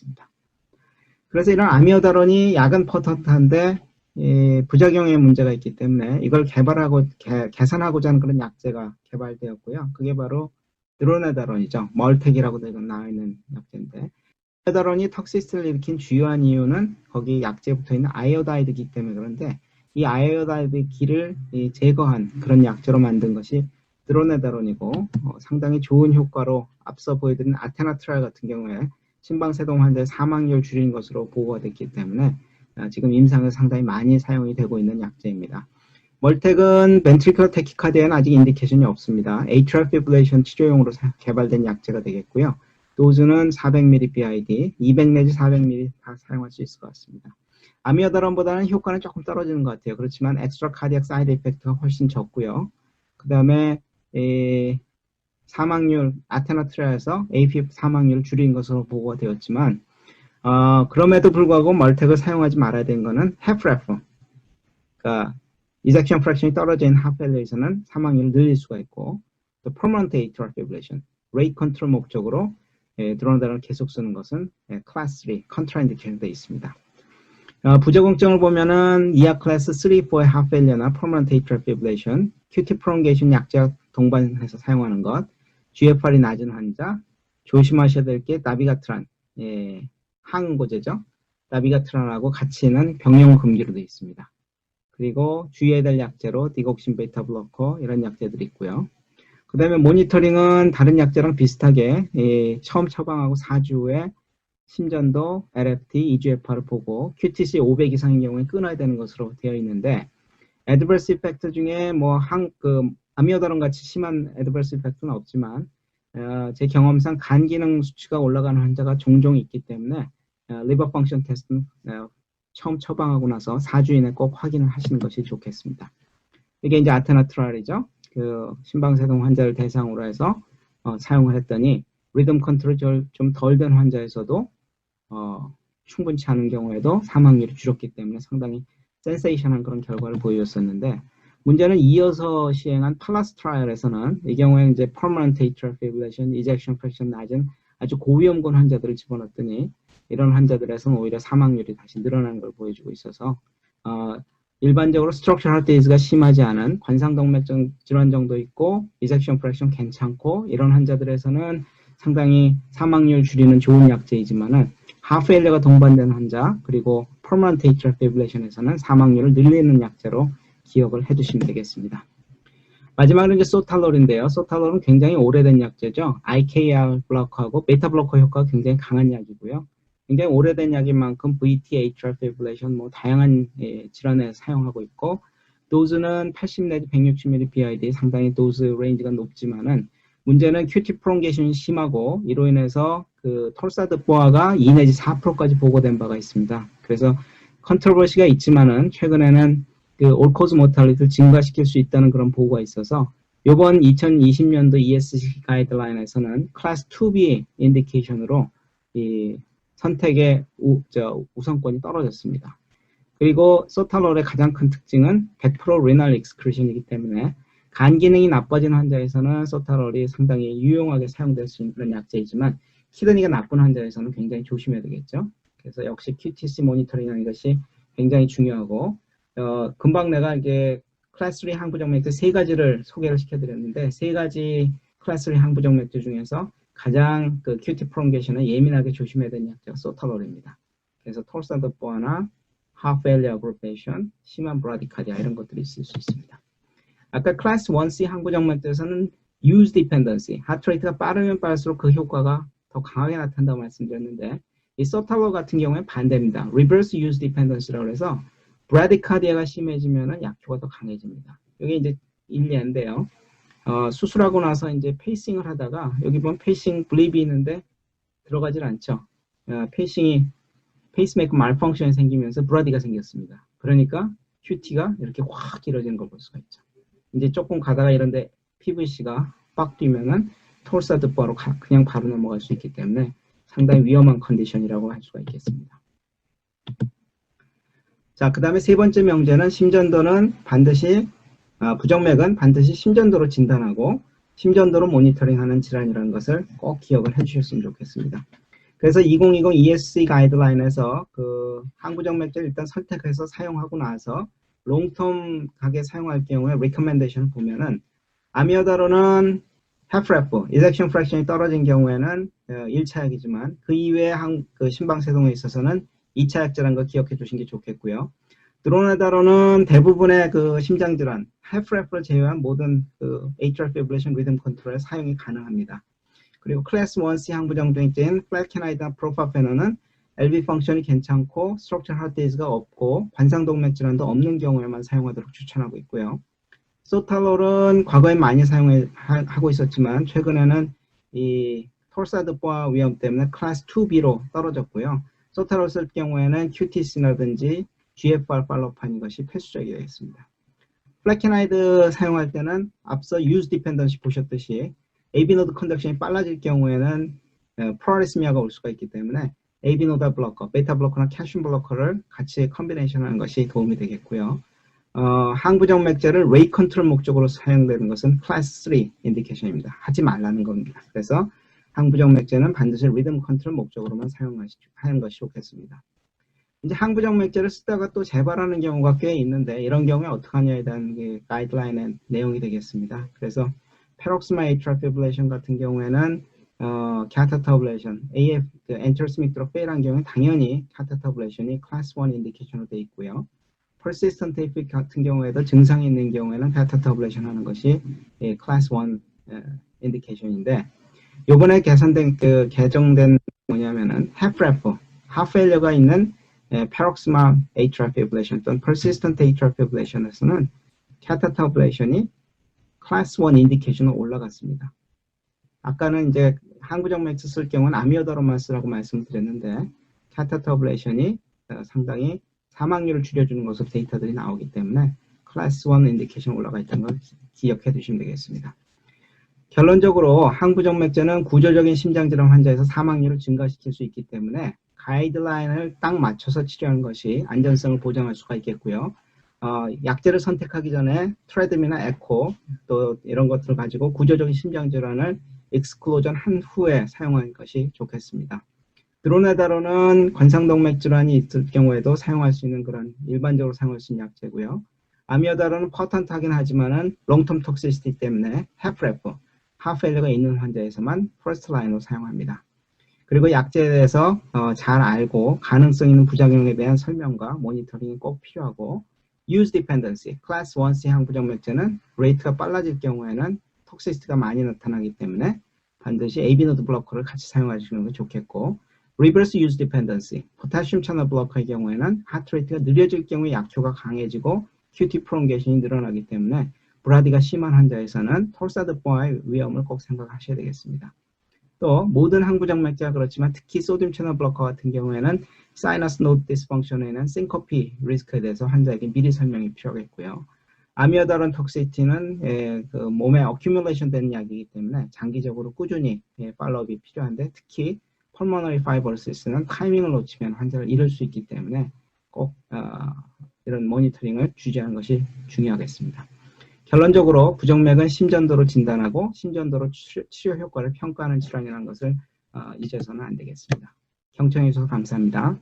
있습니다. 그래서 이런 아미오다론이 약은 포턴트한데 부작용에 문제가 있기 때문에 이걸 개발하고 개선하고자 하는 그런 약제가 개발되었고요. 그게 바로 드로네다론이죠. 멀텍이라고 나와 있는 약제인데, 드로네다론이 턱시스를 일으킨 주요한 이유는 거기 약제에 붙어 있는 아이오다이드기 때문에 그런데, 이 아이오다이드 기를 제거한 그런 약제로 만든 것이 드로네다론이고, 상당히 좋은 효과로 앞서 보여드린 아테나트랄 같은 경우에 심방세동 환자의 사망률 줄인 것으로 보고가 됐기 때문에 지금 임상에서 상당히 많이 사용이 되고 있는 약제입니다. 멀텍은 벤트리클 테키카디에는 아직 인디케이션이 없습니다. 에이트리얼 피브레이션 치료용으로 개발된 약제가 되겠고요. 도즈는 400ml BID, 200 내지 400ml 다 사용할 수 있을 것 같습니다. 아미오다론보다는 효과는 조금 떨어지는 것 같아요. 그렇지만 엑스트라 카디악 사이드 이펙트가 훨씬 적고요. 그 다음에 사망률, 아테나트라에서 AP 사망률을 줄인 것으로 보고가 되었지만, 그럼에도 불구하고 멀텍을 사용하지 말아야 되는 것은 헤프레프, 그러니까 이젝션 프랙션이 떨어진 하펠러에서는 사망률을 늘릴 수가 있고, 또 퍼머넌트 에이트리얼 피브레이션, 레이트 컨트롤 목적으로 드로네다론을 계속 쓰는 것은 클래스 3 컨트라인디케이션 되어 있습니다. 부작용점을 보면은 이하 클래스 3, 4의 하펠러나 퍼머넌트 에이트리얼 피브레이션, QT 프롤ongation 약제와 동반해서 사용하는 것, GFR이 낮은 환자, 조심하셔야 될 게 나비가트란, 항응고제죠. 나비가트란하고 같이 있는 병용 금기로 되어 있습니다. 그리고 주의해야 될 약제로 디곡신 베이타 블로커 이런 약제들이 있고요. 그 다음에 모니터링은 다른 약제랑 비슷하게 처음 처방하고 4주 후에 심전도, LFT, EGFR을 보고 QTC 500 이상인 경우에 끊어야 되는 것으로 되어 있는데, 애드버스 이펙트 중에 아미오다론 같이 심한 애드버스 이펙트는 없지만 제 경험상 간 기능 수치가 올라가는 환자가 종종 있기 때문에 리버 펑션 테스트는 처음 처방하고 나서 4주 이내 꼭 확인을 하시는 것이 좋겠습니다. 이게 이제 아테나트랄이죠. 그 심방세동 환자를 대상으로 해서 사용을 했더니 리듬 컨트롤이 좀 덜 된 환자에서도 충분치 않은 경우에도 사망률이 줄었기 때문에 상당히 센세이션한 그런 결과를 보여줬었는데, 문제는 이어서 시행한 팔라스 트라이얼에서는 이 경우에 이제 permanent atrial fibrillation, ejection fraction 낮은 아주 고위험군 환자들을 집어넣었더니 이런 환자들에서는 오히려 사망률이 다시 늘어나는 걸 보여주고 있어서 일반적으로 structural heart disease가 심하지 않은 관상동맥 질환 정도 있고 ejection fraction 괜찮고 이런 환자들에서는 상당히 사망률 줄이는 좋은 약제이지만은 하프웨일러가 동반된 환자 그리고 permanent atrial fibrillation에서는 사망률을 늘리는 약제로 기억을 해두시면 되겠습니다. 마지막으로 이제 소탈롤인데요. 소탈롤은 굉장히 오래된 약제죠. IKR 블로커하고 베타 블로커 효과가 굉장히 강한 약이고요. 굉장히 오래된 약인 만큼 VT, atrial fibrillation 다양한 질환에 사용하고 있고, 도즈는 80 내지 160ml BID 상당히 도즈 레인지가 높지만은 문제는 QT 프롤ongation 심하고 이로 인해서 그 톨사드포아가 2 내지 4%까지 보고된 바가 있습니다. 그래서 컨트로버시가 있지만은 최근에는 그 올코즈 모탈리티를 증가시킬 수 있다는 그런 보고가 있어서 이번 2020년도 ESC 가이드라인에서는 클래스 2B 인디케이션으로 이 선택의 우선권이 떨어졌습니다. 그리고 소탈롤의 가장 큰 특징은 100% 리널 익스크루션이기 때문에 간 기능이 나빠진 환자에서는 소탈롤이 상당히 유용하게 사용될 수 있는 약제이지만 키드니가 나쁜 환자에서는 굉장히 조심해야 되겠죠. 그래서 역시 QTC 모니터링하는 것이 굉장히 중요하고, 금방 내가 이게 클래스 3 항부정 맥주 3가지를 소개를 시켜드렸는데 3가지 클래스 3 항부정 맥주 중에서 가장 그 QT 프롤ongations에 예민하게 조심해야 되는 약제가 소탈롤입니다. 그래서 톨사드포아나 하프웨일러 그룹페이션, 심한 브라디카디아 이런 것들이 있을 수 있습니다. 아까 클래스 1C 항부정맥주에서는 use dependency, 하트레이트가 빠르면 빠를수록 그 효과가 더 강하게 나타난다고 말씀드렸는데, 이 소탈롤 같은 경우에 반대입니다. reverse use dependency라고 해서 브라디카디아가 심해지면은 약효가 더 강해집니다. 이게 이제 일리인데요. 수술하고 나서 이제 페이싱을 하다가 여기 보면 페이싱 블립이 있는데 들어가질 않죠. 페이스메이커 말펑션이 생기면서 브라디가 생겼습니다. 그러니까 QT가 이렇게 확 길어지는 걸 볼 수가 있죠. 이제 조금 가다가 이런데 PVC가 빡 뛰면은 톨사드포아로 그냥 바로 넘어갈 수 있기 때문에 상당히 위험한 컨디션이라고 할 수가 있겠습니다. 자, 그 다음에 세 번째 명제는 심전도는 반드시 부정맥은 반드시 심전도로 진단하고 심전도로 모니터링하는 질환이라는 것을 꼭 기억을 해주셨으면 좋겠습니다. 그래서 2020 ESC 가이드라인에서 그 항부정 맥주를 일단 선택해서 사용하고 나서 롱텀 가게 사용할 경우에 리커멘데이션을 보면은 아미오다로는 half-ref, ejection fraction이 떨어진 경우에는 1차 약이지만 그 이외에 그 심방세동에 있어서는 2차 약제라는 거 기억해 주신 게 좋겠고요. 드로네다로는 대부분의 그 심장질환, half-ref를 제외한 모든 그 atrial fibrillation rhythm control에 사용이 가능합니다. 그리고 클래스 1C 항부정맥제인 플래케나이드나 프로파페너는 LV 펑션이 괜찮고 스트럭처럴 하트 디지즈가 없고 관상동맥 질환도 없는 경우에만 사용하도록 추천하고 있고요. 소탈롤은 과거에 많이 사용하고 있었지만 최근에는 이 톨사드보아 위험 때문에 클래스 2B로 떨어졌고요. 소탈롤 쓸 경우에는 QTC라든지 GFR 팔로우판인 것이 필수적이 되겠습니다. 플래케나이드 사용할 때는 앞서 유즈 디펜던시 보셨듯이 AB 노드 컨덕션이 빨라질 경우에는 프로리스미아가 올 수가 있기 때문에 AB 노드 블로커, 베타 블로커나 캐슘 블로커를 같이 컨비네이션하는 것이 도움이 되겠고요. 항부정 맥제를 레이 컨트롤 목적으로 사용되는 것은 클래스 3 인디케이션입니다. 하지 말라는 겁니다. 그래서 항부정 맥제는 반드시 리듬 컨트롤 목적으로만 사용하는 것이 좋겠습니다. 이제 항부정 맥제를 쓰다가 또 재발하는 경우가 꽤 있는데 이런 경우에 어떻게 하냐에 대한 게 가이드라인의 내용이 되겠습니다. 그래서 페록스마 에이트럴 피브레이션 같은 경우에는 캐타타블레이션, AF, 엔테로스믹 페일한 경우에 당연히 캐타타블레이션이 클래스 1 인디케이션으로 되어 있고요. persistent AFib 같은 경우에도 증상이 있는 경우에는 캐타타블레이션 하는 것이 클래스 1 인디케이션인데 요번에 개정된 뭐냐면은 HFrEF, heart failure가 있는 paroxysmal atrial fibrillation 또는 persistent atrial fibrillation에서는 캐타타블레이션이 클래스 1 인디케이션으로 올라갔습니다. 아까는 이제 항부정 맥주 쓸 경우는 아미오다로만 쓰라고 말씀드렸는데 캐타타블레이션이 상당히 사망률을 줄여주는 것으로 데이터들이 나오기 때문에 클래스 1 인디케이션 올라가 있다는 걸 기억해 두시면 되겠습니다. 결론적으로 항부정 맥주는 구조적인 심장질환 환자에서 사망률을 증가시킬 수 있기 때문에 가이드라인을 딱 맞춰서 치료하는 것이 안전성을 보장할 수가 있겠고요. 약제를 선택하기 전에 트레드밀이나 에코 또 이런 것들을 가지고 구조적인 심장질환을 익스클로전 한 후에 사용하는 것이 좋겠습니다. 드로네다로는 관상동맥 질환이 있을 경우에도 사용할 수 있는 그런 일반적으로 사용할 수 있는 약제고요. 아미오다로는 퍼턴트하긴 하지만은 롱텀 톡시시티 때문에 헤프레프, 하페일러가 있는 환자에서만 퍼스트 라인으로 사용합니다. 그리고 약제에 대해서 잘 알고 가능성 있는 부작용에 대한 설명과 모니터링이 꼭 필요하고 use dependency, class 1C 항부정맥제는 레이트가 빨라질 경우에는 톡시시티가 많이 나타나기 때문에 반드시 AB 노드 블로커를 같이 사용하시는 게 좋겠고 reverse use dependency, 포타슘 채널 블로커의 경우에는 하트 레이트가 느려질 경우에 약효가 강해지고 QT 프롱게이션이 늘어나기 때문에 브라디가 심한 환자에서는 톨사드보아의 위험을 꼭 생각하셔야 되겠습니다. 또 모든 항부정맥제가 그렇지만 특히 소듐 채널 블로커 같은 경우에는 사이너스 노드 디스펑션에는 싱코피 리스크에 대해서 환자에게 미리 설명이 필요하겠고요. 아미오다론 톡시티는 그 몸에 어큐뮬레이션 되는 약이기 때문에 장기적으로 꾸준히 팔로우업이 필요한데 특히 펄모너리 파이브로시스는 타이밍을 놓치면 환자를 잃을 수 있기 때문에 꼭 이런 모니터링을 주재하는 것이 중요하겠습니다. 결론적으로 부정맥은 심전도로 진단하고 심전도로 치료 효과를 평가하는 질환이라는 것을 잊어서는 안 되겠습니다. 경청해 주셔서 감사합니다.